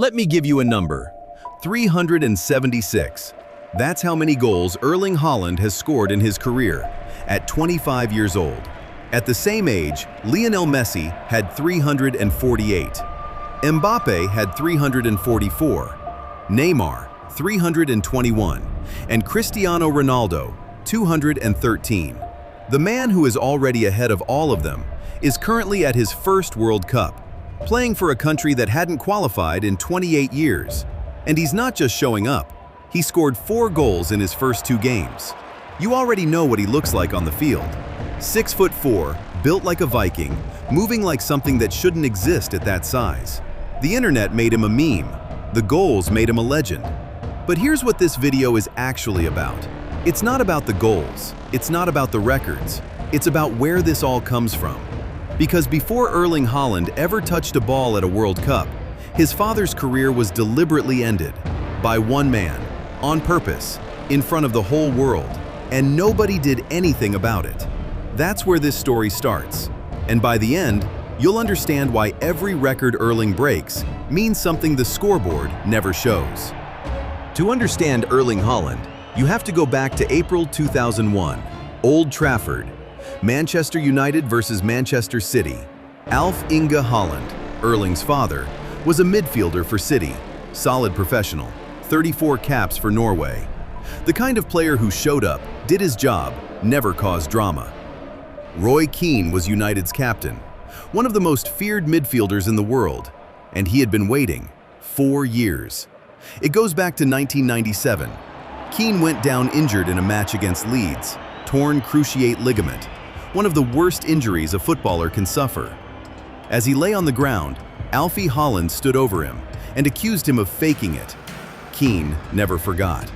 Let me give you a number. 376. That's how many goals Erling Haaland has scored in his career, at 25 years old. At the same age, Lionel Messi had 348. Mbappé had 344. Neymar, 321. And Cristiano Ronaldo, 213. The man who is already ahead of all of them is currently at his first World Cup, playing for a country that hadn't qualified in 28 years. And he's not just showing up. He scored 4 goals in his first 2 games. You already know what he looks like on the field. 6'4", built like a Viking, moving like something that shouldn't exist at that size. The internet made him a meme. The goals made him a legend. But here's what this video is actually about. It's not about the goals. It's not about the records. It's about where this all comes from. Because before Erling Haaland ever touched a ball at a World Cup, his father's career was deliberately ended by one man, on purpose, in front of the whole world, and nobody did anything about it. That's where this story starts. And by the end, you'll understand why every record Erling breaks means something the scoreboard never shows. To understand Erling Haaland, you have to go back to April 2001, Old Trafford, Manchester United versus Manchester City. Alf Inge Haaland, Erling's father, was a midfielder for City, solid professional, 34 caps for Norway. The kind of player who showed up, did his job, never caused drama. Roy Keane was United's captain, one of the most feared midfielders in the world, and he had been waiting 4 years. It goes back to 1997. Keane went down injured in a match against Leeds, torn cruciate ligament, one of the worst injuries a footballer can suffer. As he lay on the ground, Alfie Haaland stood over him and accused him of faking it. Keane never forgot.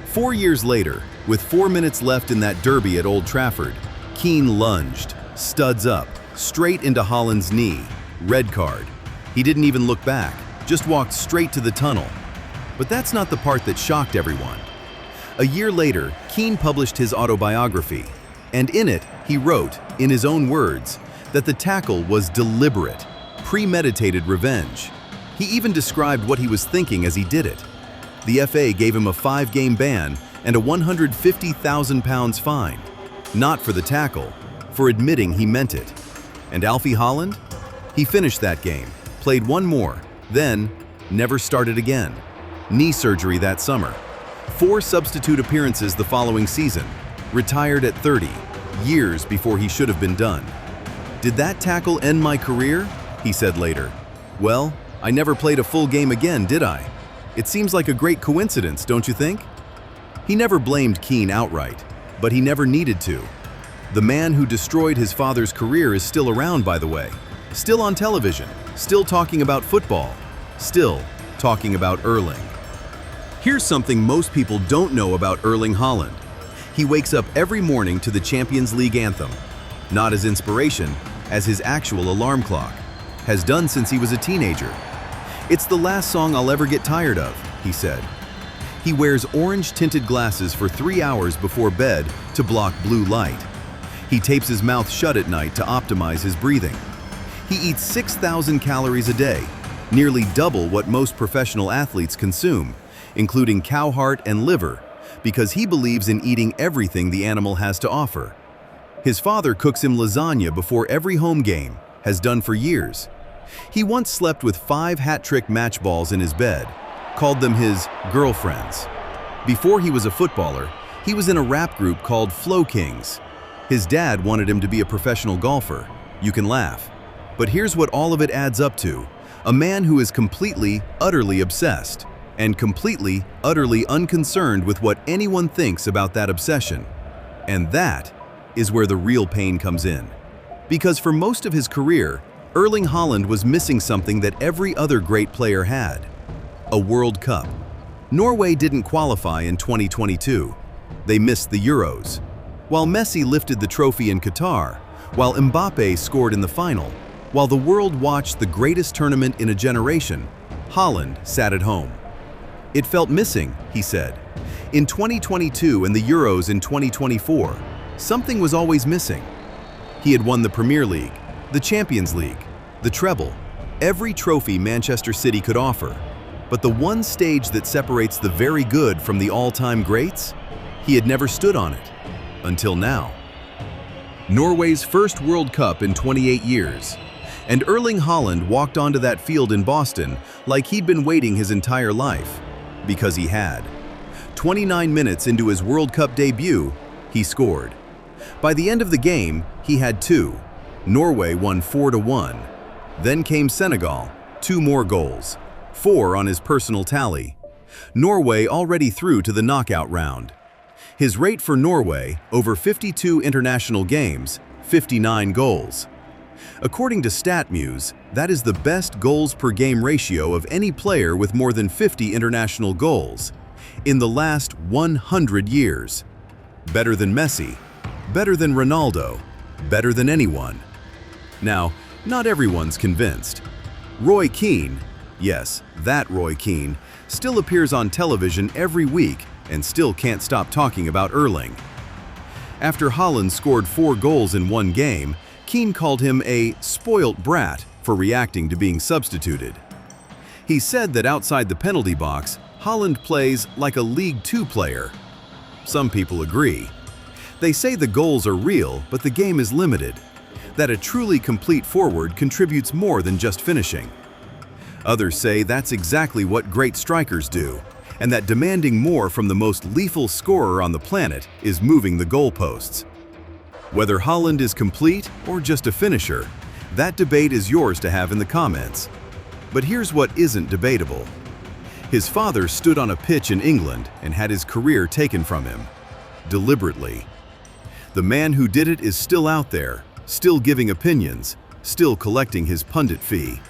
4 years later, with 4 minutes left in that derby at Old Trafford, Keane lunged, studs up, straight into Haaland's knee. Red card. He didn't even look back, just walked straight to the tunnel. But that's not the part that shocked everyone. A year later, Keane published his autobiography, and in it, he wrote, in his own words, that the tackle was deliberate, premeditated revenge. He even described what he was thinking as he did it. The FA gave him a 5-game ban and a £150,000 fine. Not for the tackle, for admitting he meant it. And Alfie Haaland? He finished that game, played one more, then never started again. Knee surgery that summer. 4 substitute appearances the following season. Retired at 30, years before he should have been done. Did that tackle end my career? He said later. Well, I never played a full game again, did I? It seems like a great coincidence, don't you think? He never blamed Keane outright, but he never needed to. The man who destroyed his father's career is still around, by the way. Still on television, still talking about football, still talking about Erling. Here's something most people don't know about Erling Haaland. He wakes up every morning to the Champions League anthem, not as inspiration, as his actual alarm clock. Has done since he was a teenager. It's the last song I'll ever get tired of, he said. He wears orange-tinted glasses for 3 hours before bed to block blue light. He tapes his mouth shut at night to optimize his breathing. He eats 6,000 calories a day, nearly double what most professional athletes consume, including cow heart and liver, because he believes in eating everything the animal has to offer. His father cooks him lasagna before every home game, has done for years. He once slept with 5 hat-trick match balls in his bed, called them his girlfriends. Before he was a footballer, he was in a rap group called Flow Kings. His dad wanted him to be a professional golfer. You can laugh. But here's what all of it adds up to. A man who is completely, utterly obsessed, and completely, utterly unconcerned with what anyone thinks about that obsession. And that is where the real pain comes in. Because for most of his career, Erling Haaland was missing something that every other great player had: a World Cup. Norway didn't qualify in 2022. They missed the Euros. While Messi lifted the trophy in Qatar, while Mbappé scored in the final, while the world watched the greatest tournament in a generation, Haaland sat at home. It felt missing, he said. In 2022 and the Euros in 2024, something was always missing. He had won the Premier League, the Champions League, the treble, every trophy Manchester City could offer. But the one stage that separates the very good from the all-time greats? He had never stood on it. Until now. Norway's first World Cup in 28 years. And Erling Haaland walked onto that field in Boston like he'd been waiting his entire life. Because he had. 29 minutes into his World Cup debut, he scored. By the end of the game, he had two. Norway won 4-1. Then came Senegal, 2 more goals. 4 on his personal tally. Norway already through to the knockout round. His rate for Norway, over 52 international games, 59 goals. According to StatMuse, that is the best goals per game ratio of any player with more than 50 international goals in the last 100 years. Better than Messi, better than Ronaldo, better than anyone. Now, not everyone's convinced. Roy Keane, yes, that Roy Keane, still appears on television every week and still can't stop talking about Erling. After Haaland scored 4 goals in one game, Keane called him a spoilt brat for reacting to being substituted. He said that outside the penalty box, Haaland plays like a League Two player. Some people agree. They say the goals are real, but the game is limited. That a truly complete forward contributes more than just finishing. Others say that's exactly what great strikers do, and that demanding more from the most lethal scorer on the planet is moving the goalposts. Whether Haaland is complete or just a finisher, that debate is yours to have in the comments. But here's what isn't debatable. His father stood on a pitch in England and had his career taken from him. Deliberately. The man who did it is still out there, still giving opinions, still collecting his pundit fee.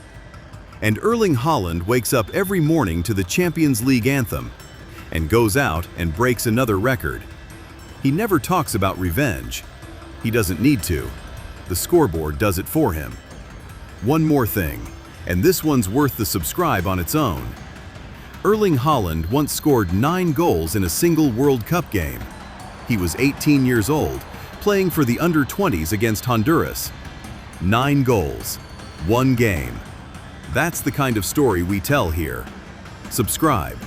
And Erling Haaland wakes up every morning to the Champions League anthem and goes out and breaks another record. He never talks about revenge. He doesn't need to. The scoreboard does it for him. One more thing, and this one's worth the subscribe on its own. Erling Haaland once scored 9 goals in a single World Cup game. He was 18 years old, playing for the under-20s against Honduras. 9 goals, 1 game. That's the kind of story we tell here. Subscribe.